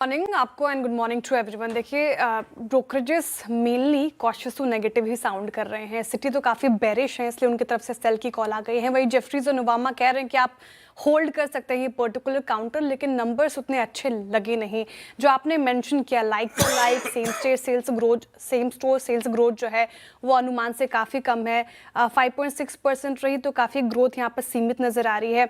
Morning आपको and good morning to everyone. देखिए brokerages mainly cautious to negative ही sound कर रहे हैं। सिटी तो काफ़ी बेरिश है, इसलिए उनकी तरफ से सेल की कॉल आ गई है। वही जेफरीज और नुवामा कह रहे हैं कि आप होल्ड कर सकते हैं ये पर्टिकुलर काउंटर, लेकिन नंबर्स उतने अच्छे लगे नहीं। जो आपने मेंशन किया like to like same store sales growth जो है वो अनुमान से काफ़ी कम है। 5.6% रही तो काफ़ी ग्रोथ यहाँ पर सीमित नज़र आ रही है।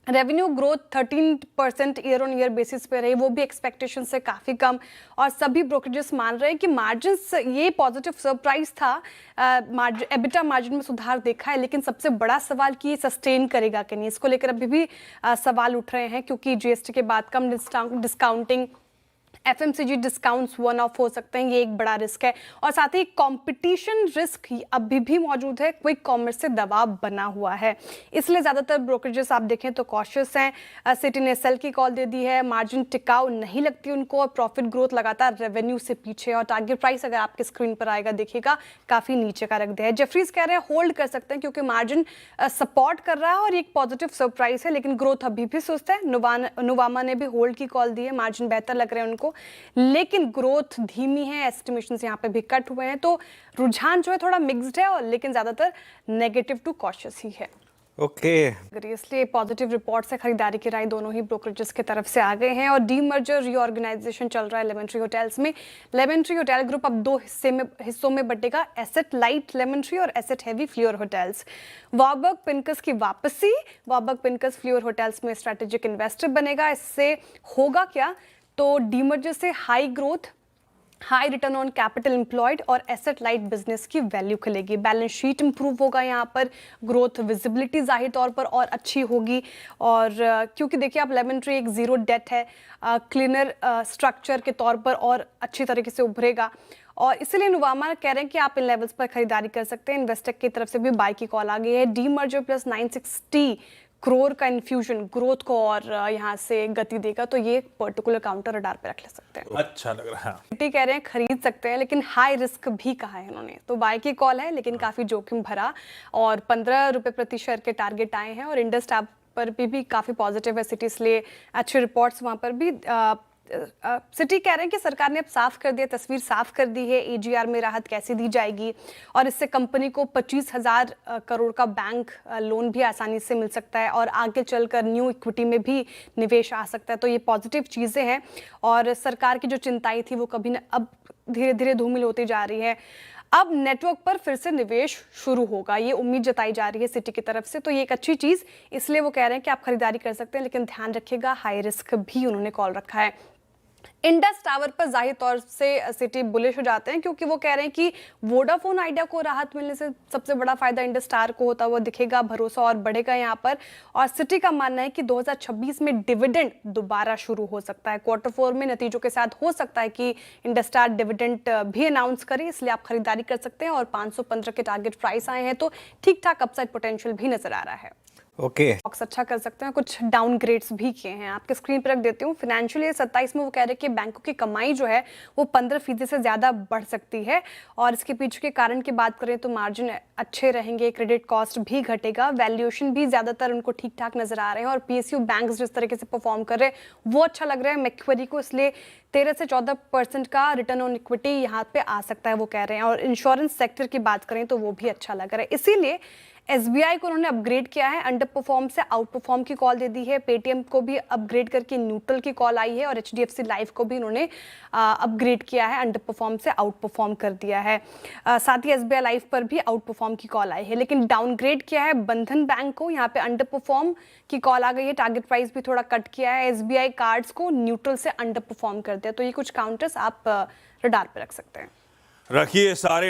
Revenue growth 13% year on year basis पे रही, वो भी एक्सपेक्टेशन से काफ़ी कम। और सभी ब्रोकरेजेस मान रहे हैं कि मार्जिन्स, ये पॉजिटिव सरप्राइज था। एबिटा मार्जिन में सुधार देखा है, लेकिन सबसे बड़ा सवाल कि ये सस्टेन करेगा कि नहीं, इसको लेकर अभी भी सवाल उठ रहे हैं, क्योंकि जीएसटी के बाद कम discounting, FMCG discounts one off हो सकते हैं, ये एक बड़ा रिस्क है। और साथ ही कंपटीशन रिस्क अभी भी मौजूद है, क्विक कॉमर्स से दबाव बना हुआ है, इसलिए ज़्यादातर ब्रोकरेजेस आप देखें तो कॉशियस हैं। सिटी ने सेल की कॉल दे दी है, मार्जिन टिकाऊ नहीं लगती उनको, और प्रॉफिट ग्रोथ लगातार रेवेन्यू से पीछे, और टारगेट प्राइस अगर आपके स्क्रीन पर आएगा देखिएगा काफ़ी नीचे का रख दिया है। जेफरीज कह रहे हैं होल्ड कर सकते हैं क्योंकि मार्जिन सपोर्ट कर रहा है और एक पॉजिटिव सरप्राइज है, लेकिन ग्रोथ अभी भी सुस्त है। नुवामा ने भी होल्ड की कॉल दी है, मार्जिन बेहतर लग रहे हैं उनको, लेकिन ग्रोथ धीमी है। एस्टिमेशंस यहाँ पे भी कट हुए हैं, तो रुझान जो है थोड़ा मिक्स्ड है, और लेकिन ज्यादातर नेगेटिव टू कॉशियस ही है। ओके इसलिए पॉजिटिव रिपोर्ट से खरीदारी की राय दोनों ही ब्रोकरेजेस की तरफ से आ गए हैं। और डीमर्जर रीऑर्गेनाइजेशन चल रहा है लेमन ट्री होटल्स में। लेमन ट्री होटल ग्रुप अब दो हिस्सों में बटेगा, एसेट लाइट लेमन ट्री और एसेट हैवी फ्लियोर होटल्स। वॉबर्ग पिनकस की वापसी, वॉबर्ग पिनकस फ्लियोर होटल्स में स्ट्रेटेजिक इन्वेस्टर बनेगा। इससे होगा क्या, तो डीमर्जर से high growth, high return on capital employed और एसेट लाइट बिजनेस की वैल्यू खुलेगी, बैलेंस शीट इंप्रूव होगा, यहाँ पर ग्रोथ विजिबिलिटी जाहिर तौर पर और अच्छी होगी। और क्योंकि देखिए आप लेमन ट्री एक जीरो डेट है, क्लीनर स्ट्रक्चर के तौर पर और अच्छी तरीके से उभरेगा, और इसलिए नुवामा कह रहे हैं कि आप इन लेवल्स पर खरीदारी कर सकते हैं। इन्वेस्टेक की तरफ से भी बाय की कॉल आ गई है। डी मर्जर प्लस 960 करोड़ का इन्फ्यूजन ग्रोथ को और यहाँ से गति देगा, तो ये पर्टिकुलर काउंटर रडार पे रख ले सकते हैं। अच्छा लग रहा है। सिटी कह रहे हैं खरीद सकते हैं, लेकिन हाई रिस्क भी कहा है इन्होंने, तो बाय की कॉल है, लेकिन काफी जोखिम भरा। और 15 रुपए प्रति शेयर के टारगेट आए हैं, और इंडस टैब पर भी काफी पॉजिटिव है सिटी, इसलिए अच्छे रिपोर्ट्स वहां पर भी। सिटी कह रहे हैं कि सरकार ने अब साफ कर दिया, तस्वीर साफ कर दी है, एजीआर में राहत कैसे दी जाएगी, और इससे कंपनी को 25,000 करोड़ का बैंक लोन भी आसानी से मिल सकता है, और आगे चलकर न्यू इक्विटी में भी निवेश आ सकता है। तो ये पॉजिटिव चीज़ें हैं, और सरकार की जो चिंताएं थी वो कभी न अब धीरे धीरे धूमिल होती जा रही है। अब नेटवर्क पर फिर से निवेश शुरू होगा, ये उम्मीद जताई जा रही है सिटी की तरफ से, तो ये एक अच्छी चीज़, इसलिए वो कह रहे हैं कि आप खरीदारी कर सकते हैं, लेकिन ध्यान रखिएगा हाई रिस्क भी उन्होंने कॉल रखा है। इंडस टावर पर जाहिर तौर से सिटी बुलिश हो जाते हैं, क्योंकि वो कह रहे हैं कि वोडाफोन आइडिया को राहत मिलने से सबसे बड़ा फायदा इंडस टावर को होता हुआ दिखेगा, भरोसा और बढ़ेगा यहाँ पर। और सिटी का मानना है कि 2026 में डिविडेंड दोबारा शुरू हो सकता है, Q4 में नतीजों के साथ हो सकता है कि इंडस टावर डिविडेंड भी अनाउंस करे, इसलिए आप खरीदारी कर सकते हैं। और 515 के टारगेट प्राइस आए हैं, तो ठीक ठाक अपसाइड पोटेंशियल भी नजर आ रहा है। ओके अच्छा कर सकते हैं, कुछ डाउनग्रेड्स भी किए हैं, आपके स्क्रीन पर रख देती हूँ। फाइनेंशियल ईयर 27 में वो कह रहे हैं कि बैंकों की कमाई जो है वो 15% से ज़्यादा बढ़ सकती है, और इसके पीछे के कारण की बात करें तो मार्जिन अच्छे रहेंगे, क्रेडिट कॉस्ट भी घटेगा, वैल्यूएशन भी ज़्यादातर उनको ठीक ठाक नजर आ रहे हैं, और पीएसयू बैंक्स जिस तरीके से परफॉर्म कर रहे हैं वो अच्छा लग रहा है मैक्वेरी को, इसलिए 13 से 14% का रिटर्न ऑन इक्विटी यहाँ पे आ सकता है, वो कह रहे हैं। और इंश्योरेंस सेक्टर की बात करें तो वो भी अच्छा लग रहा है, इसीलिए एसबीआई को उन्होंने अपग्रेड किया है, अंडर परफॉर्म से आउट परफॉर्म की कॉल दे दी है। पेटीएम को भी अपग्रेड करके न्यूट्रल की कॉल आई है, और एचडीएफसी लाइफ को भी उन्होंने अपग्रेड किया है, अंडर परफॉर्म से आउट परफॉर्म कर दिया है। साथ ही एसबीआई लाइफ पर भी आउट परफॉर्म की कॉल आई है, लेकिन डाउनग्रेड किया है बंधन बैंक को, यहाँ पे अंडर परफॉर्म की कॉल आ गई है, टारगेट प्राइस भी थोड़ा कट किया है। एसबीआई कार्ड्स को न्यूट्रल से अंडर परफॉर्म कर दिया, तो ये कुछ काउंटर्स आप रडार पर रख सकते हैं। रखिए सारे